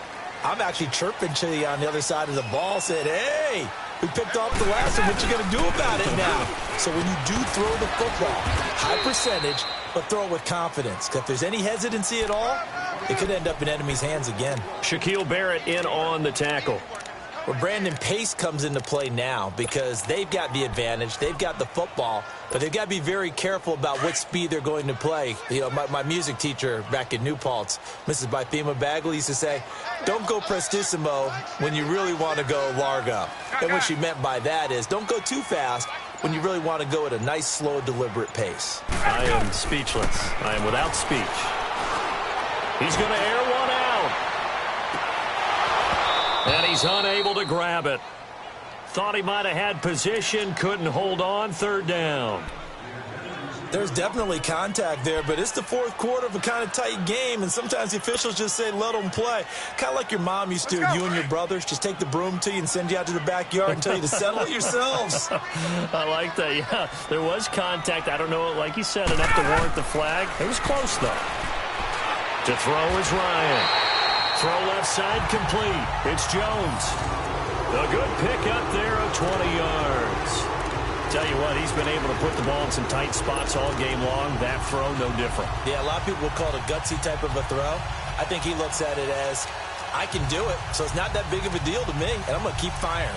I'm actually chirping to you on the other side of the ball, saying, hey, we picked off the last one. What you going to do about it now? So when you do throw the football, high percentage, but throw it with confidence. Because if there's any hesitancy at all, it could end up in enemy's hands again. Shaquille Barrett in on the tackle. Well, Brandon Pace comes into play now because they've got the advantage. They've got the football, but they've got to be very careful about what speed they're going to play. You know, my music teacher back in New Paltz, Mrs. Bagle, used to say, don't go prestissimo when you really want to go largo. And what she meant by that is don't go too fast when you really want to go at a nice, slow, deliberate pace. I am speechless. I am without speech. He's going to air one out. And he's unable to grab it. Thought he might have had position, couldn't hold on, third down. There's definitely contact there, but it's the fourth quarter of a kind of tight game, and sometimes the officials just say, let them play. Kind of like your mom used to, you and your brothers, just take the broom to you and send you out to the backyard and tell you to settle it yourselves. I like that, yeah. There was contact. I don't know, like you said, enough to warrant the flag. It was close, though. To throw is Ryan. Throw left side complete. It's Jones. A good pick up there of 20 yards. Tell you what, he's been able to put the ball in some tight spots all game long. That throw, no different. Yeah, a lot of people will call it a gutsy type of a throw. I think he looks at it as, I can do it, so it's not that big of a deal to me, and I'm going to keep firing.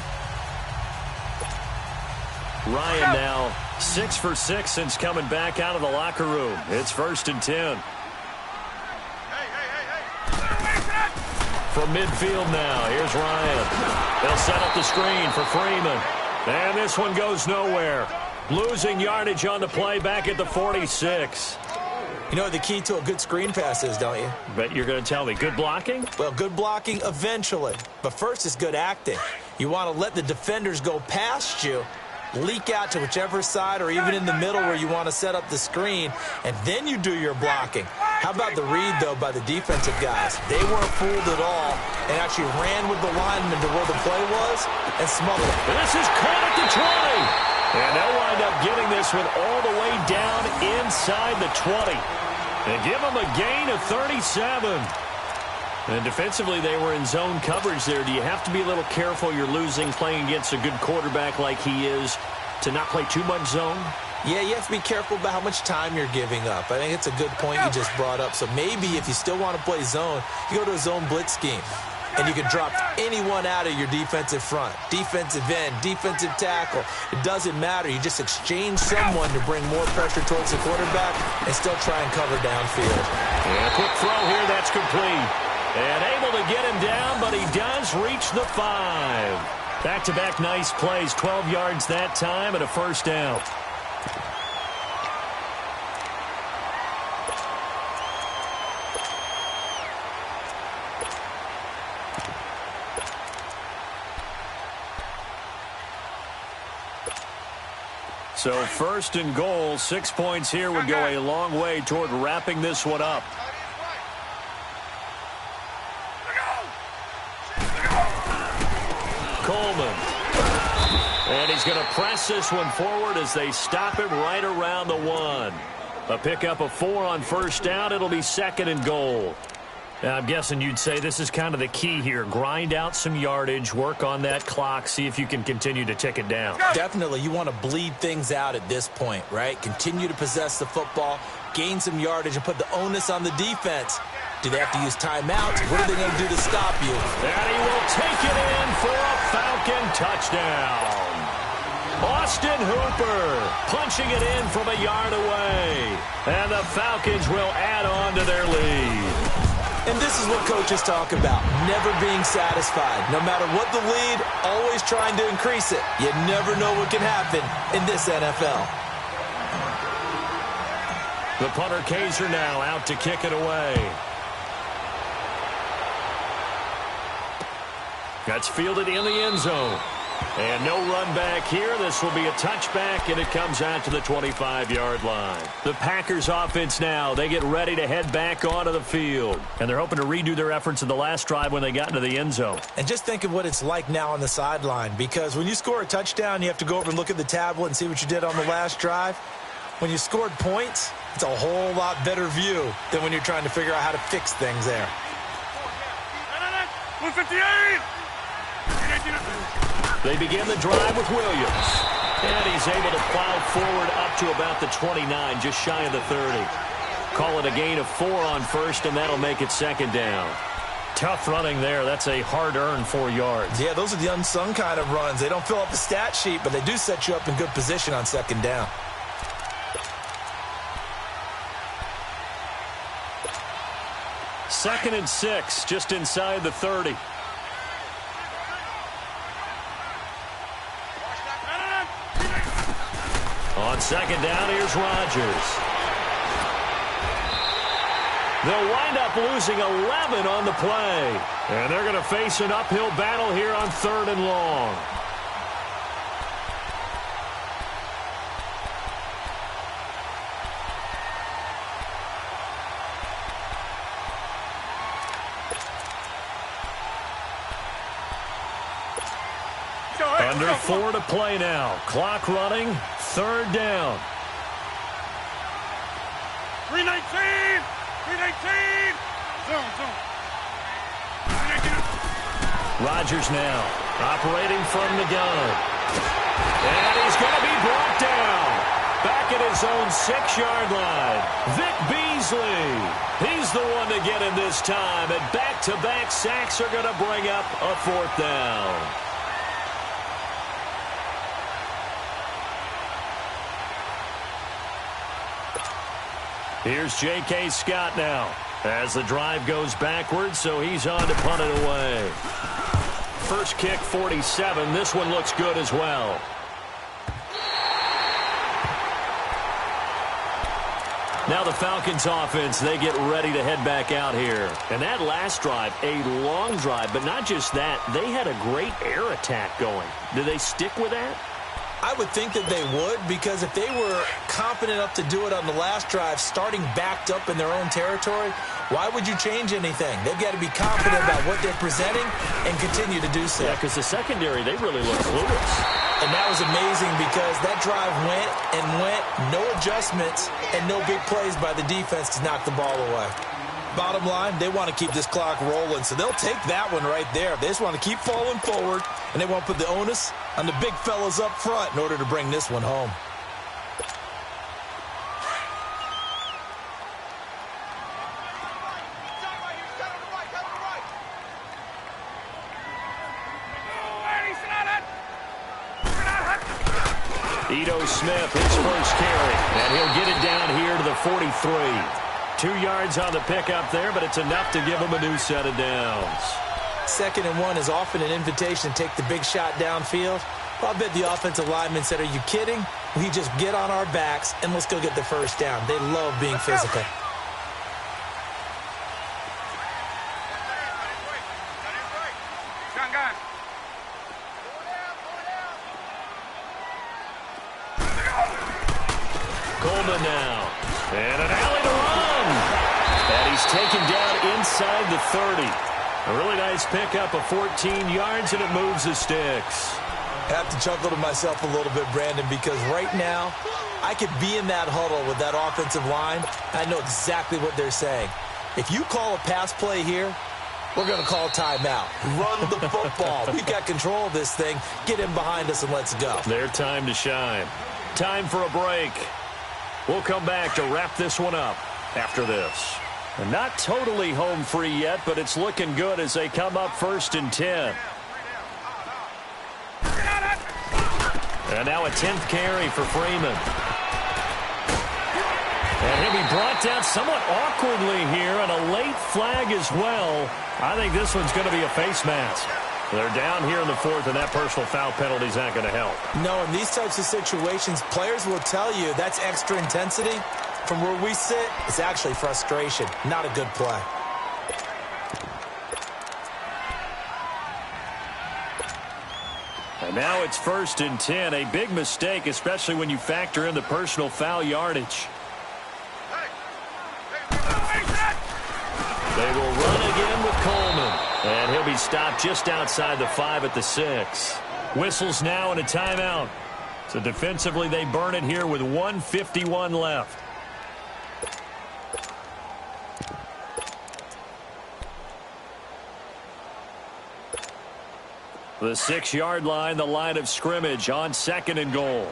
Ryan now 6 for 6 since coming back out of the locker room. It's 1st and 10. From midfield now, here's Ryan. They'll set up the screen for Freeman. And this one goes nowhere. Losing yardage on the play back at the 46. You know what the key to a good screen pass is, don't you? Bet you're going to tell me. Good blocking? Well, good blocking eventually. But first is good acting. You want to let the defenders go past you, leak out to whichever side or even in the middle where you want to set up the screen, and then you do your blocking. How about the read, though, by the defensive guys? They weren't fooled at all and actually ran with the lineman to where the play was and smuggled it. This is caught at the 20. And they'll wind up getting this one all the way down inside the 20. And give them a gain of 37. And defensively, they were in zone coverage there. Do you have to be a little careful? You're losing playing against a good quarterback like he is to not play too much zone? Yeah, you have to be careful about how much time you're giving up. I think it's a good point you just brought up. So maybe if you still want to play zone, you go to a zone blitz scheme. And you can drop anyone out of your defensive front. Defensive end, defensive tackle. It doesn't matter. You just exchange someone to bring more pressure towards the quarterback and still try and cover downfield. And a quick throw here, that's complete. And able to get him down, but he does reach the 5. Back-to-back nice plays, 12 yards that time and a first down. So 1st and goal, 6 points here would go a long way toward wrapping this one up. Coleman. And he's going to press this one forward as they stop him right around the 1. A pickup of 4 on first down. It'll be 2nd and goal. Now, I'm guessing you'd say this is kind of the key here. Grind out some yardage, work on that clock, see if you can continue to tick it down. Definitely. You want to bleed things out at this point, right? Continue to possess the football, gain some yardage, and put the onus on the defense. Do they have to use timeouts? What are they going to do to stop you? And he will take it in for a Falcon touchdown. Austin Hooper punching it in from a yard away. And the Falcons will add on to their lead. And this is what coaches talk about, never being satisfied. No matter what the lead, always trying to increase it. You never know what can happen in this NFL. The punter Kaiser now out to kick it away. That's fielded in the end zone. And no run back here. This will be a touchback, and it comes out to the 25-yard line. The Packers offense now, they get ready to head back onto the field. And they're hoping to redo their efforts in the last drive when they got into the end zone. And just think of what it's like now on the sideline, because when you score a touchdown, you have to go over and look at the tablet and see what you did on the last drive. When you scored points, it's a whole lot better view than when you're trying to figure out how to fix things there. 158! They begin the drive with Williams. And he's able to plow forward up to about the 29, just shy of the 30. Call it a gain of 4 on first, and that'll make it second down. Tough running there. That's a hard-earned 4 yards. Yeah, those are the unsung kind of runs. They don't fill up the stat sheet, but they do set you up in good position on second down. Second and 6, just inside the 30. On second down, here's Rodgers. They'll wind up losing 11 on the play. And they're going to face an uphill battle here on 3rd and long. Under 4 to play now. Clock running. 3rd down. 319! 319! Zone. 319. Rodgers now operating from the gun. And he's going to be brought down. Back at his own 6-yard line. Vic Beasley. He's the one to get him this time. And back-to-back sacks are going to bring up a 4th down. Here's J.K. Scott now as the drive goes backwards, so he's on to punt it away. First kick, 47. This one looks good as well. Now the Falcons offense, they get ready to head back out here. And that last drive, a long drive, but not just that. They had a great air attack going. Do they stick with that? I would think that they would, because if they were confident enough to do it on the last drive, starting backed up in their own territory, why would you change anything? They've got to be confident about what they're presenting and continue to do so. Yeah, because the secondary, they really look clueless. And that was amazing because that drive went and went, no adjustments, and no big plays by the defense to knock the ball away. Bottom line, they want to keep this clock rolling, so they'll take that one right there. They just want to keep falling forward, and they want to put the onus on the big fellas up front in order to bring this one home. Ito Smith, his first carry, and he'll get it down here to the 43. 2 yards on the pickup there, but it's enough to give him a new set of downs. 2nd and 1 is often an invitation to take the big shot downfield. Well, I bet the offensive lineman said, are you kidding? We just get on our backs and let's go get the first down. They love being physical. Coleman now. And an alley to run. And he's taken down inside the 30. A really nice pickup of 14 yards, and it moves the sticks. I have to chuckle to myself a little bit, Brandon, because right now I could be in that huddle with that offensive line. I know exactly what they're saying. If you call a pass play here, we're going to call timeout. Run the football. We've got control of this thing. Get in behind us and let's go. Their time to shine. Time for a break. We'll come back to wrap this one up after this. And not totally home free yet, but it's looking good as they come up 1st and 10. And now a 10th carry for Freeman. And he'll be brought down somewhat awkwardly here, and a late flag as well. I think this one's going to be a face mask. They're down here in the fourth, and that personal foul penalty is not going to help. No, in these types of situations, players will tell you that's extra intensity. From where we sit, it's actually frustration, not a good play. And now it's 1st and 10, a big mistake, especially when you factor in the personal foul yardage. They will run again with Coleman, and he'll be stopped just outside the 5 at the 6. Whistles now and a timeout. So defensively, they burn it here with 1:51 left. The 6-yard line, the line of scrimmage on 2nd and goal.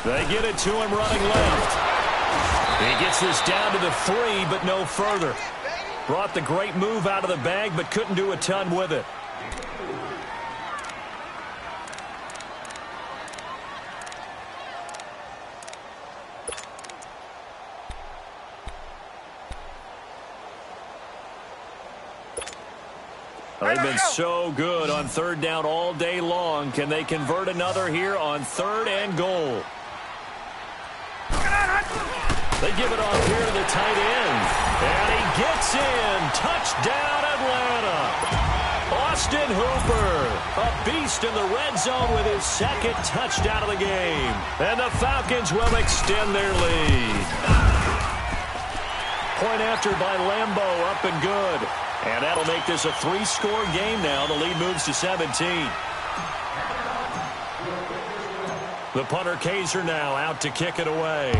They get it to him running left. He gets this down to the 3, but no further. Brought the great move out of the bag, but couldn't do a ton with it. They've been so good on 3rd down all day long. Can they convert another here on 3rd and goal? They give it off here to the tight end. And he gets in. Touchdown, Atlanta. Austin Hooper, a beast in the red zone with his 2nd touchdown of the game. And the Falcons will extend their lead. Point after by Lambeau, up and good. And that'll make this a 3-score game now. The lead moves to 17. The punter Kaiser now out to kick it away.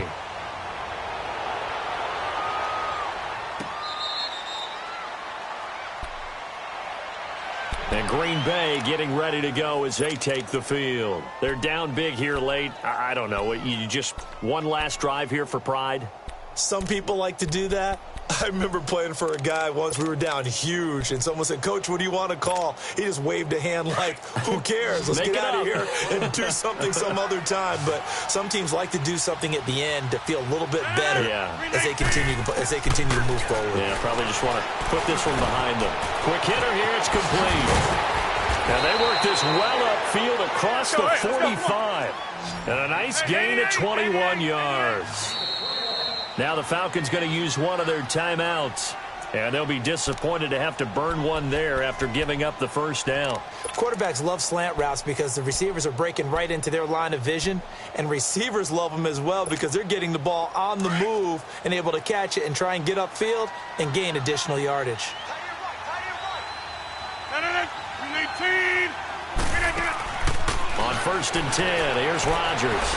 And Green Bay getting ready to go as they take the field. They're down big here late. I don't know. You just one last drive here for pride? Some people like to do that. I remember playing for a guy once. We were down huge, and someone said, "Coach, what do you want to call?" He just waved a hand like, who cares? Let's get out of here and do something some other time. But some teams like to do something at the end to feel a little bit better as they continue to move forward. Yeah, probably just want to put this one behind them. Quick hitter here. It's complete. And they work this well upfield across the 45. And a nice gain at 21 yards. Now the Falcons going to use one of their timeouts. And they'll be disappointed to have to burn one there after giving up the 1st down. Quarterbacks love slant routes because the receivers are breaking right into their line of vision. And receivers love them as well because they're getting the ball on the move and able to catch it and try and get upfield and gain additional yardage. On 1st and 10, here's Rodgers.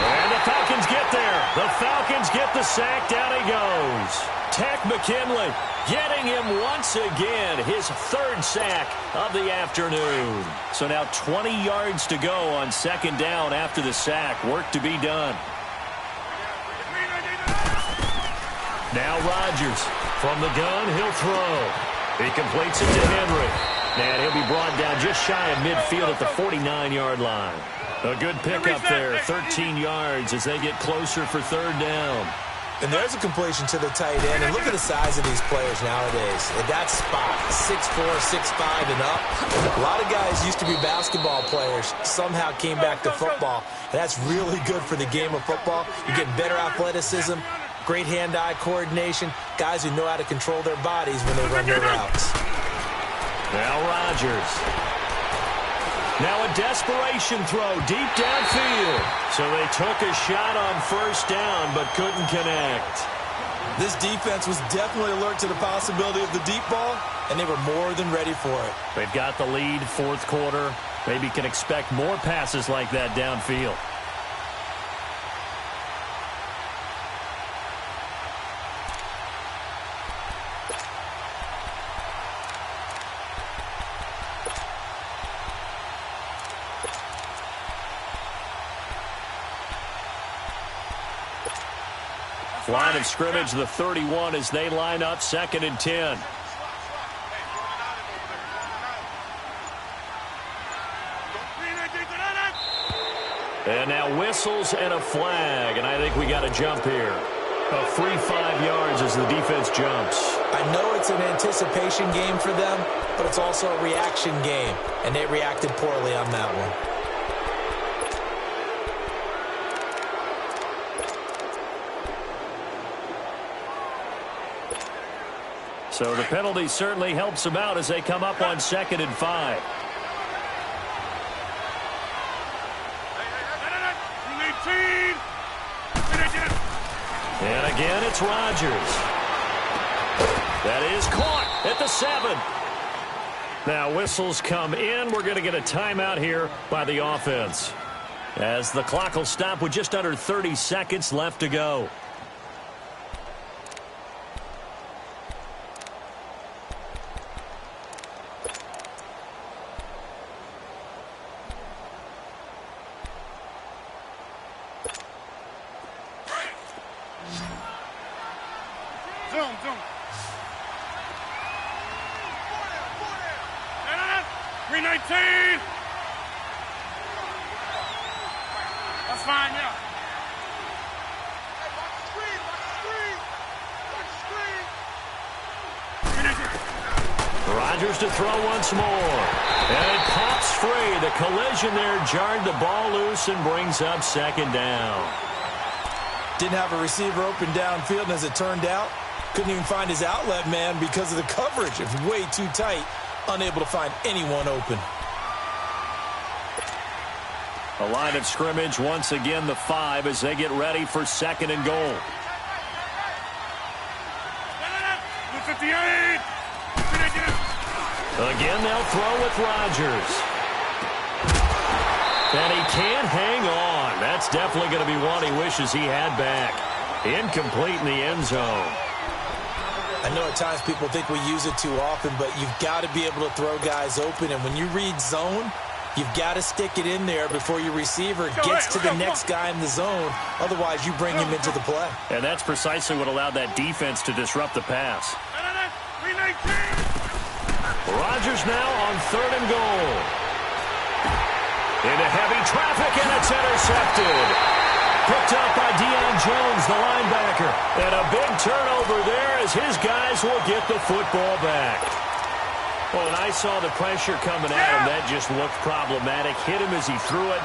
And the Falcons get there. The Falcons get the sack. Down he goes. Tech McKinley getting him once again. His 3rd sack of the afternoon. So now 20 yards to go on 2nd down after the sack. Work to be done. Now Rodgers from the gun. He'll throw. He completes it to Henry. And he'll be brought down just shy of midfield at the 49-yard line. A good pickup there, 13 yards as they get closer for 3rd down. And there's a completion to the tight end. And look at the size of these players nowadays. At that spot, 6'4", 6'5", and up. A lot of guys used to be basketball players, somehow came back to football. And that's really good for the game of football. You get better athleticism, great hand-eye coordination, guys who know how to control their bodies when they run their routes. Now Rodgers. Now a desperation throw deep downfield. So they took a shot on 1st down but couldn't connect. This defense was definitely alert to the possibility of the deep ball, and they were more than ready for it. They've got the lead 4th quarter. Maybe can expect more passes like that downfield. Line of scrimmage, the 31, as they line up 2nd and 10. And now whistles and a flag, and I think we got a jump here. A free 5 yards as the defense jumps. I know it's an anticipation game for them, but it's also a reaction game, and they reacted poorly on that one. So the penalty certainly helps them out as they come up on 2nd and 5. And again, it's Rodgers. That is caught at the 7. Now whistles come in. We're going to get a timeout here by the offense, as the clock will stop with just under 30 seconds left to go. Zoom. 319. That's fine, yeah. Rodgers to throw once more. And it pops free. The collision there jarred the ball loose and brings up 2nd down. Didn't have a receiver open downfield, and as it turned out, couldn't even find his outlet man because of the coverage. It was way too tight, unable to find anyone open. A line of scrimmage, once again the 5 as they get ready for 2nd and goal. 58. Again, they'll throw with Rodgers. And he can't hang on. That's definitely going to be one he wishes he had back. Incomplete in the end zone. I know at times people think we use it too often, but you've got to be able to throw guys open. And when you read zone, you've got to stick it in there before your receiver gets to the next guy in the zone. Otherwise, you bring him into the play. And that's precisely what allowed that defense to disrupt the pass. Rodgers now on 3rd and goal. Into heavy traffic, and it's intercepted. Picked up by Deion Jones, the linebacker. And a big turnover there as his guys will get the football back. Well, when I saw the pressure coming at him, that just looked problematic. Hit him as he threw it,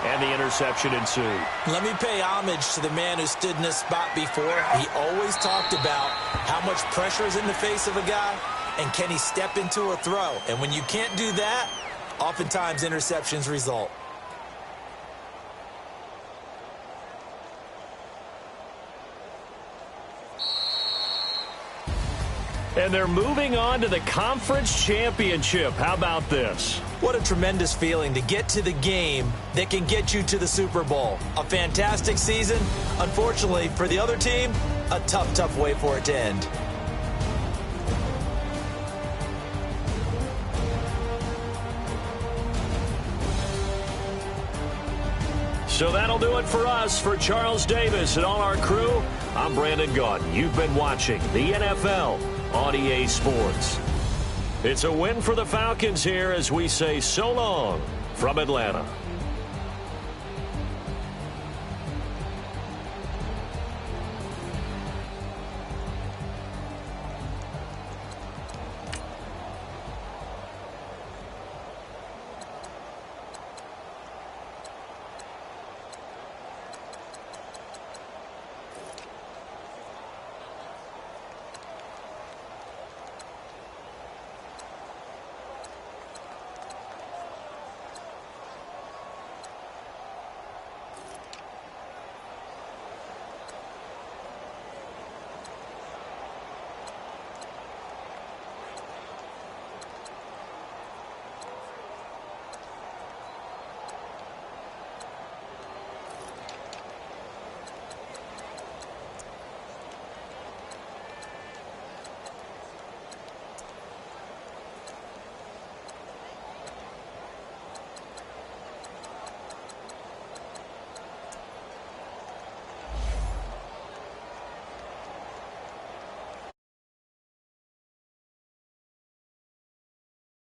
and the interception ensued. Let me pay homage to the man who stood in this spot before. He always talked about how much pressure is in the face of a guy, and can he step into a throw. And when you can't do that, oftentimes interceptions result. And they're moving on to the conference championship. How about this? What a tremendous feeling to get to the game that can get you to the Super Bowl. A fantastic season. Unfortunately, for the other team, a tough way for it to end. So that'll do it for us. For Charles Davis and all our crew, I'm Brandon Gaudin. You've been watching the NFL on EA Sports. It's a win for the Falcons here as we say so long from Atlanta.